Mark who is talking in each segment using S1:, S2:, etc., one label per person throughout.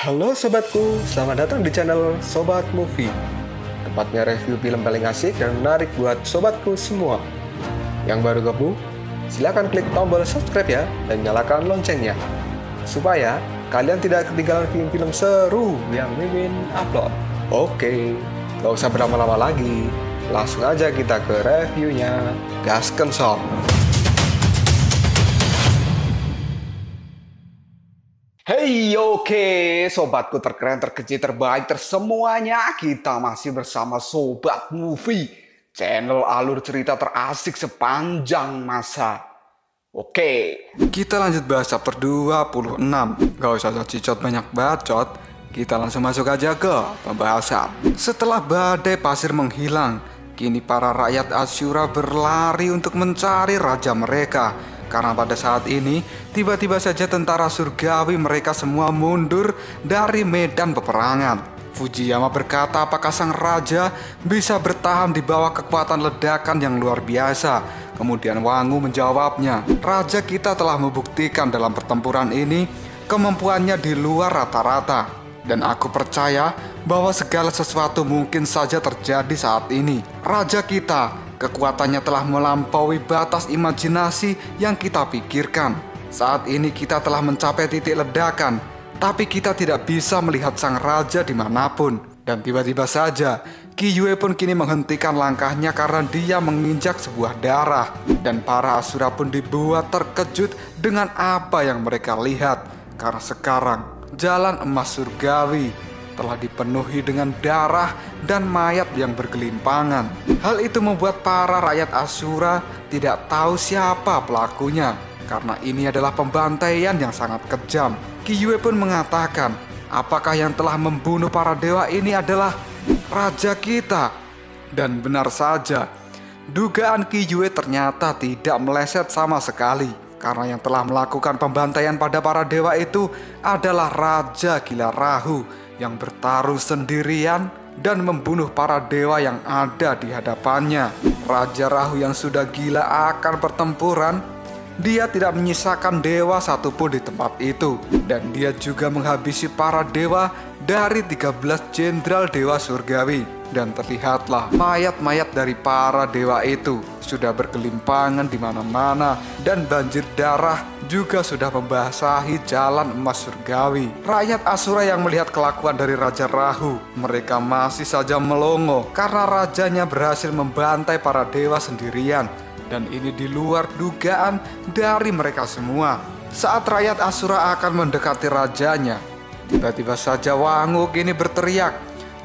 S1: Halo sobatku, selamat datang di channel Sobat Movie. Tempatnya review film paling asik dan menarik buat sobatku semua. Yang baru gabung, silahkan klik tombol subscribe ya dan nyalakan loncengnya, supaya kalian tidak ketinggalan film-film seru yang Mimin upload. Oke, gak usah berlama-lama lagi, langsung aja kita ke reviewnya. Gasken sob. Hey, oke, sobatku terkeren, terkecil, terbaik, tersemuanya. Kita masih bersama Sobat Movie, channel alur cerita terasik sepanjang masa. Oke, kita lanjut bahas chapter 26. Gak usah cicot banyak bacot, kita langsung masuk aja ke pembahasan. Setelah badai pasir menghilang, kini para rakyat Asyura berlari untuk mencari raja mereka. Karena pada saat ini, tiba-tiba saja tentara surgawi mereka semua mundur dari medan peperangan. Fujiyama berkata apakah sang raja bisa bertahan di bawah kekuatan ledakan yang luar biasa. Kemudian Wangu menjawabnya, raja kita telah membuktikan dalam pertempuran ini kemampuannya di luar rata-rata. Dan aku percaya bahwa segala sesuatu mungkin saja terjadi saat ini. Raja kita kekuatannya telah melampaui batas imajinasi yang kita pikirkan. Saat ini kita telah mencapai titik ledakan, tapi kita tidak bisa melihat sang raja dimanapun. Dan tiba-tiba saja, Kiyue pun kini menghentikan langkahnya karena dia menginjak sebuah darah. Dan para Asura pun dibuat terkejut dengan apa yang mereka lihat. Karena sekarang, jalan emas surgawi telah dipenuhi dengan darah dan mayat yang bergelimpangan. Hal itu membuat para rakyat Asura tidak tahu siapa pelakunya, karena ini adalah pembantaian yang sangat kejam. Kiyue pun mengatakan, apakah yang telah membunuh para dewa ini adalah raja kita? Dan benar saja, dugaan Kiyue ternyata tidak meleset sama sekali. Karena yang telah melakukan pembantaian pada para dewa itu adalah Raja Gila Rahu yang bertaruh sendirian dan membunuh para dewa yang ada di hadapannya. Raja Rahu yang sudah gila akan pertempuran, dia tidak menyisakan dewa satupun di tempat itu. Dan dia juga menghabisi para dewa dari 13 jenderal dewa surgawi. Dan terlihatlah mayat-mayat dari para dewa itu sudah bergelimpangan di mana-mana, dan banjir darah juga sudah membasahi jalan emas surgawi. Rakyat Asura yang melihat kelakuan dari Raja Rahu, mereka masih saja melongo karena rajanya berhasil membantai para dewa sendirian. Dan ini di luar dugaan dari mereka semua. Saat rakyat Asura akan mendekati rajanya, tiba-tiba saja Wangu kini berteriak,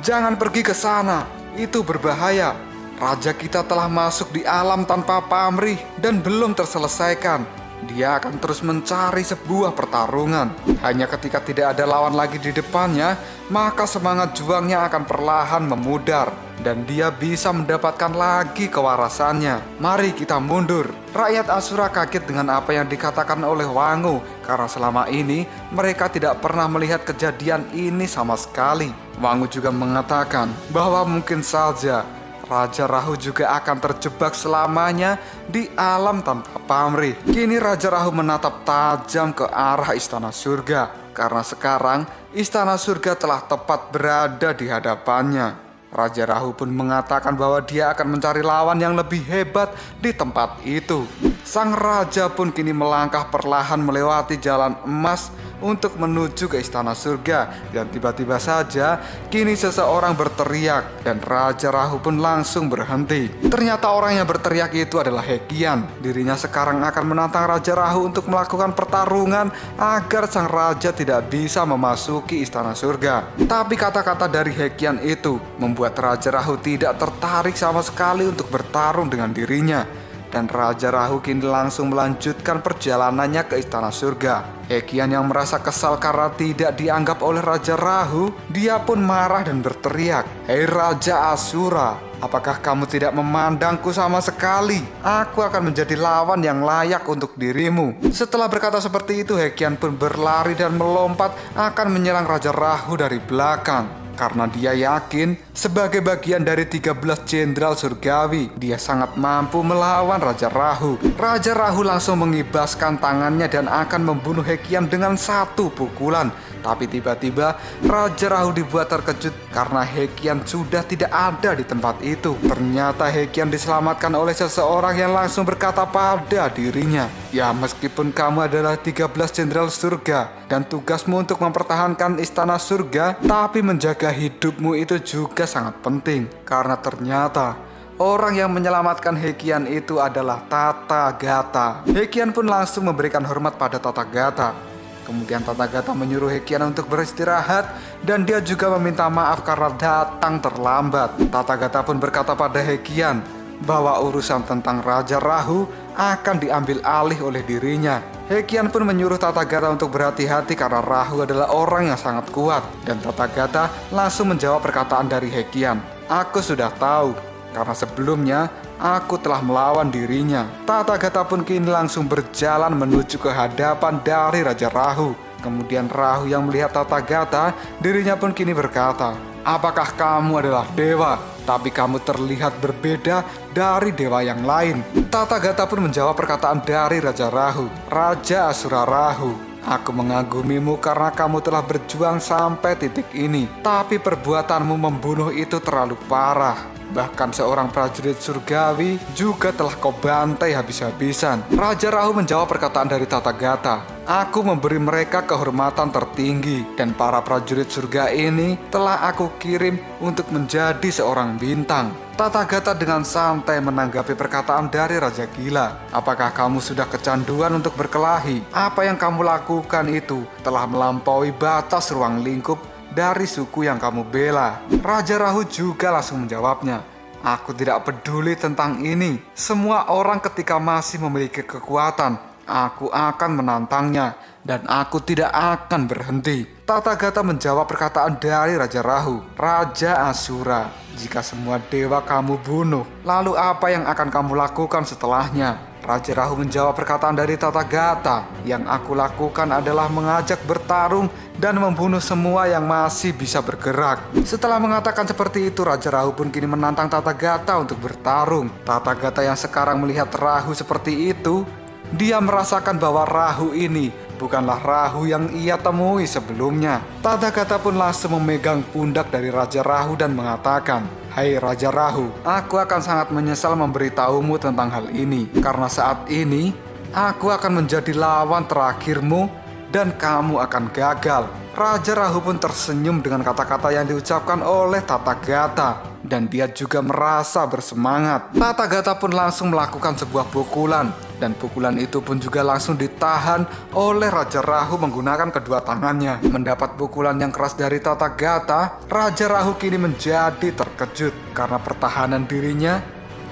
S1: jangan pergi ke sana, itu berbahaya. Raja kita telah masuk di alam tanpa pamrih dan belum terselesaikan. Dia akan terus mencari sebuah pertarungan. Hanya ketika tidak ada lawan lagi di depannya, maka semangat juangnya akan perlahan memudar dan dia bisa mendapatkan lagi kewarasannya. Mari kita mundur. Rakyat Asura kaget dengan apa yang dikatakan oleh Wangu, karena selama ini mereka tidak pernah melihat kejadian ini sama sekali. Wangu juga mengatakan bahwa mungkin saja Raja Rahu juga akan terjebak selamanya di alam tanpa pamrih. Kini Raja Rahu menatap tajam ke arah istana surga, karena sekarang istana surga telah tepat berada di hadapannya. Raja Rahu pun mengatakan bahwa dia akan mencari lawan yang lebih hebat di tempat itu. Sang raja pun kini melangkah perlahan melewati jalan emas untuk menuju ke istana surga. Dan tiba-tiba saja kini seseorang berteriak dan Raja Rahu pun langsung berhenti. Ternyata orang yang berteriak itu adalah Hekian. Dirinya sekarang akan menantang Raja Rahu untuk melakukan pertarungan agar sang raja tidak bisa memasuki istana surga. Tapi kata-kata dari Hekian itu membuat Raja Rahu tidak tertarik sama sekali untuk bertarung dengan dirinya. Dan Raja Rahu kini langsung melanjutkan perjalanannya ke istana surga. Hekian yang merasa kesal karena tidak dianggap oleh Raja Rahu, dia pun marah dan berteriak, hei Raja Asura, apakah kamu tidak memandangku sama sekali? Aku akan menjadi lawan yang layak untuk dirimu. Setelah berkata seperti itu, Hekian pun berlari dan melompat akan menyerang Raja Rahu dari belakang. Karena dia yakin sebagai bagian dari 13 jenderal surgawi, dia sangat mampu melawan Raja Rahu. Raja Rahu langsung mengibaskan tangannya dan akan membunuh Hekian dengan satu pukulan. Tapi tiba-tiba Raja Rahu dibuat terkejut karena Hekian sudah tidak ada di tempat itu. Ternyata Hekian diselamatkan oleh seseorang yang langsung berkata pada dirinya, "Ya, meskipun kamu adalah 13 jenderal surga dan tugasmu untuk mempertahankan istana surga, tapi menjaga hidupmu itu juga sangat penting." Karena ternyata orang yang menyelamatkan Hekian itu adalah Tathagata. Hekian pun langsung memberikan hormat pada Tathagata. Kemudian Tathagata menyuruh Hekian untuk beristirahat dan dia juga meminta maaf karena datang terlambat. Tathagata pun berkata pada Hekian bahwa urusan tentang Raja Rahu akan diambil alih oleh dirinya. Hekian pun menyuruh Tathagata untuk berhati-hati karena Rahu adalah orang yang sangat kuat. Dan Tathagata langsung menjawab perkataan dari Hekian, "Aku sudah tahu, karena sebelumnya aku telah melawan dirinya." Tathagata pun kini langsung berjalan menuju ke hadapan dari Raja Rahu. Kemudian Rahu yang melihat Tathagata, dirinya pun kini berkata, "Apakah kamu adalah dewa? Tapi kamu terlihat berbeda dari dewa yang lain." Tathagata pun menjawab perkataan dari Raja Rahu, "Raja Asura Rahu, aku mengagumimu karena kamu telah berjuang sampai titik ini. Tapi perbuatanmu membunuh itu terlalu parah. Bahkan seorang prajurit surgawi juga telah kau bantai habis-habisan." Raja Rahu menjawab perkataan dari Tathagata, "Aku memberi mereka kehormatan tertinggi dan para prajurit surga ini telah aku kirim untuk menjadi seorang bintang." Tathagata dengan santai menanggapi perkataan dari Raja Gila. "Apakah kamu sudah kecanduan untuk berkelahi? Apa yang kamu lakukan itu telah melampaui batas ruang lingkup dari suku yang kamu bela." Raja Rahu juga langsung menjawabnya, "Aku tidak peduli tentang ini. Semua orang ketika masih memiliki kekuatan, aku akan menantangnya dan aku tidak akan berhenti." Tathagata menjawab perkataan dari Raja Rahu, "Raja Asura, jika semua dewa kamu bunuh, lalu apa yang akan kamu lakukan setelahnya?" Raja Rahu menjawab perkataan dari Tathagata, "Yang aku lakukan adalah mengajak bertarung dan membunuh semua yang masih bisa bergerak." Setelah mengatakan seperti itu, Raja Rahu pun kini menantang Tathagata untuk bertarung. Tathagata yang sekarang melihat Rahu seperti itu, dia merasakan bahwa Rahu ini bukanlah Rahu yang ia temui sebelumnya. Tathagata pun langsung memegang pundak dari Raja Rahu dan mengatakan, "Hai Raja Rahu, aku akan sangat menyesal memberitahumu tentang hal ini. Karena saat ini, aku akan menjadi lawan terakhirmu dan kamu akan gagal." Raja Rahu pun tersenyum dengan kata-kata yang diucapkan oleh Tathagata. Dan dia juga merasa bersemangat. Tathagata pun langsung melakukan sebuah pukulan. Dan pukulan itu pun juga langsung ditahan oleh Raja Rahu menggunakan kedua tangannya. Mendapat pukulan yang keras dari Tathagata, Raja Rahu kini menjadi terkejut. Karena pertahanan dirinya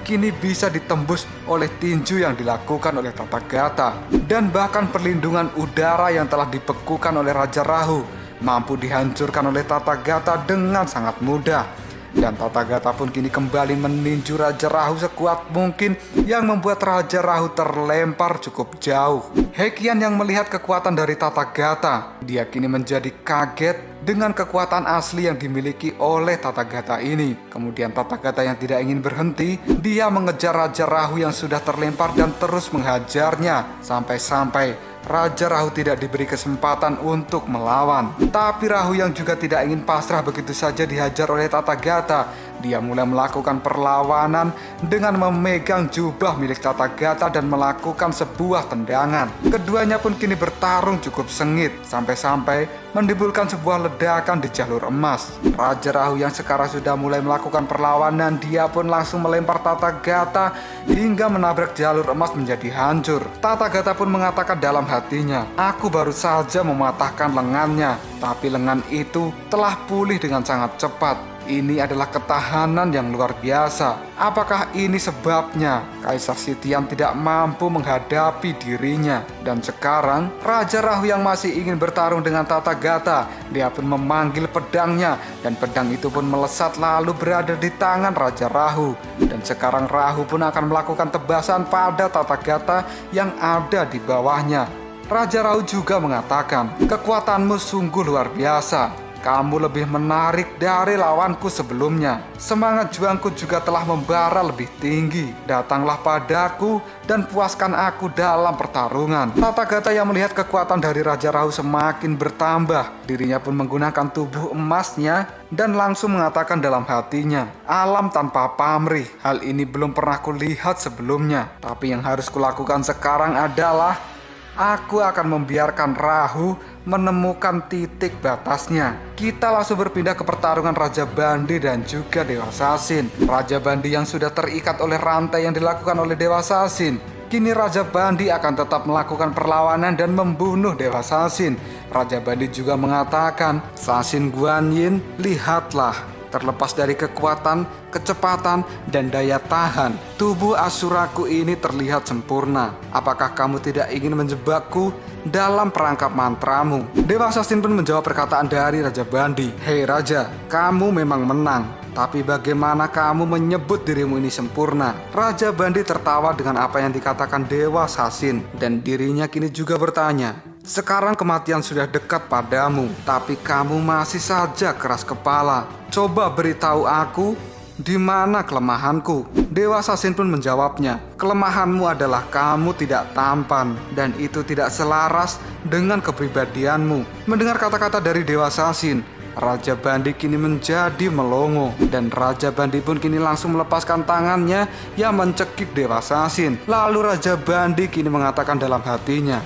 S1: kini bisa ditembus oleh tinju yang dilakukan oleh Tathagata. Dan bahkan perlindungan udara yang telah dibekukan oleh Raja Rahu mampu dihancurkan oleh Tathagata dengan sangat mudah. Dan Tathagata pun kini kembali meninju Raja Rahu sekuat mungkin yang membuat Raja Rahu terlempar cukup jauh. Hekian yang melihat kekuatan dari Tathagata, dia kini menjadi kaget dengan kekuatan asli yang dimiliki oleh Tathagata ini. Kemudian Tathagata yang tidak ingin berhenti, dia mengejar Raja Rahu yang sudah terlempar dan terus menghajarnya sampai-sampai Raja Rahu tidak diberi kesempatan untuk melawan. Tapi Rahu yang juga tidak ingin pasrah begitu saja dihajar oleh Tathagata, dia mulai melakukan perlawanan dengan memegang jubah milik Tathagata dan melakukan sebuah tendangan. Keduanya pun kini bertarung cukup sengit sampai-sampai menimbulkan sebuah ledakan di jalur emas. Raja Rahu yang sekarang sudah mulai melakukan perlawanan, dia pun langsung melempar Tathagata hingga menabrak jalur emas menjadi hancur. Tathagata pun mengatakan dalam hatinya, "Aku baru saja mematahkan lengannya, tapi lengan itu telah pulih dengan sangat cepat. Ini adalah ketahanan yang luar biasa. Apakah ini sebabnya Kaisar Sitian tidak mampu menghadapi dirinya?" Dan sekarang Raja Rahu yang masih ingin bertarung dengan Tathagata, dia pun memanggil pedangnya dan pedang itu pun melesat lalu berada di tangan Raja Rahu. Dan sekarang Rahu pun akan melakukan tebasan pada Tathagata yang ada di bawahnya. Raja Rahu juga mengatakan, "Kekuatanmu sungguh luar biasa.
S2: kamu lebih menarik dari lawanku sebelumnya. Semangat juangku juga telah membara lebih tinggi. Datanglah padaku dan puaskan aku dalam pertarungan. Tathagata yang melihat kekuatan dari Raja Rahu semakin bertambah. Dirinya pun menggunakan tubuh emasnya dan langsung mengatakan dalam hatinya, alam tanpa pamrih. Hal ini belum pernah kulihat sebelumnya. Tapi yang harus kulakukan sekarang adalah aku akan membiarkan Rahu menemukan titik batasnya. Kita langsung berpindah ke pertarungan Raja Bandi dan juga Dewa Sasin. Raja Bandi yang sudah terikat oleh rantai yang dilakukan oleh Dewa Sasin. Kini Raja Bandi akan tetap melakukan perlawanan dan membunuh Dewa Sasin. Raja Bandi juga mengatakan, Sasin Guanyin, lihatlah. Terlepas dari kekuatan, kecepatan, dan daya tahan, tubuh Asuraku ini terlihat sempurna. Apakah kamu tidak ingin menjebakku dalam perangkap mantramu? Dewa Sasin pun menjawab perkataan dari Raja Bandi. Hei Raja, kamu memang menang. Tapi bagaimana kamu menyebut dirimu ini sempurna? Raja Bandi tertawa dengan apa yang dikatakan Dewa Sasin. Dan dirinya kini juga bertanya, sekarang kematian sudah dekat padamu, tapi kamu masih saja keras kepala. Coba beritahu aku, di mana kelemahanku? Dewa Sasin pun menjawabnya, kelemahanmu adalah kamu tidak tampan, dan itu tidak selaras dengan kepribadianmu. Mendengar kata-kata dari Dewa Sasin, Raja Bandi kini menjadi melongo, dan Raja Bandi pun kini langsung melepaskan tangannya yang mencekik Dewa Sasin. Lalu Raja Bandi kini mengatakan dalam hatinya,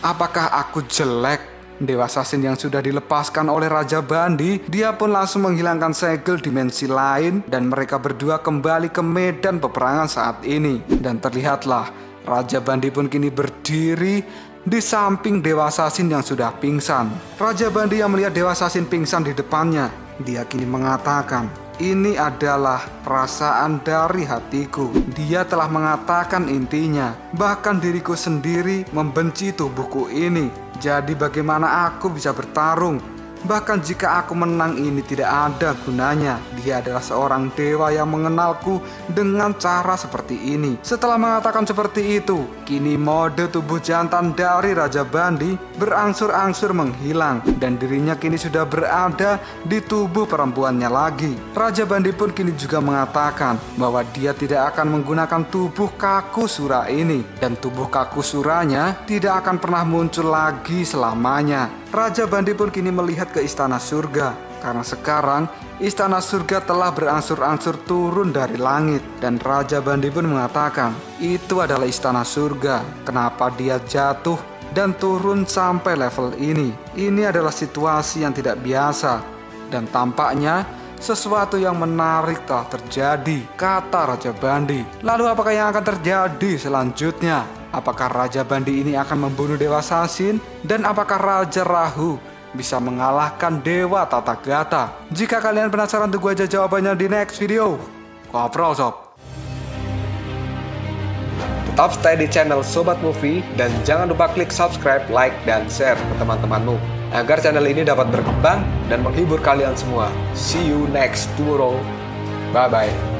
S2: apakah aku jelek? Dewa Sasin yang sudah dilepaskan oleh Raja Bandi, dia pun langsung menghilangkan segel dimensi lain dan mereka berdua kembali ke medan peperangan saat ini. Dan terlihatlah Raja Bandi pun kini berdiri di samping Dewa Sasin yang sudah pingsan. Raja Bandi yang melihat Dewa Sasin pingsan di depannya, dia kini mengatakan, ini adalah perasaan dari hatiku. Dia telah mengatakan intinya, bahkan diriku sendiri membenci tubuhku ini. Jadi bagaimana aku bisa bertarung? Bahkan jika aku menang ini tidak ada gunanya. Dia adalah seorang dewa yang mengenalku dengan cara seperti ini. Setelah mengatakan seperti itu, kini mode tubuh jantan dari Raja Bandi berangsur-angsur menghilang dan dirinya kini sudah berada di tubuh perempuannya lagi. Raja Bandi pun kini juga mengatakan bahwa dia tidak akan menggunakan tubuh Kakusura ini dan tubuh Kakusuranya tidak akan pernah muncul lagi selamanya. Raja Bandi pun kini melihat ke istana surga, karena sekarang istana surga telah berangsur-angsur turun dari langit. Dan Raja Bandi pun mengatakan, itu adalah istana surga, kenapa dia jatuh dan turun sampai level ini? Ini adalah situasi yang tidak biasa, dan tampaknya sesuatu yang menarik telah terjadi, kata Raja Bandi. Lalu apakah yang akan terjadi selanjutnya? Apakah Raja Bandi ini akan membunuh Dewa Sasin? Dan apakah Raja Rahu bisa mengalahkan Dewa Tathagata? Jika kalian penasaran, tunggu aja jawabannya di next video. Ngobrol sob.
S1: Tetap stay di channel Sobat Movie dan jangan lupa klik subscribe, like, dan share ke teman-temanmu agar channel ini dapat berkembang dan menghibur kalian semua. See you next tomorrow. Bye-bye.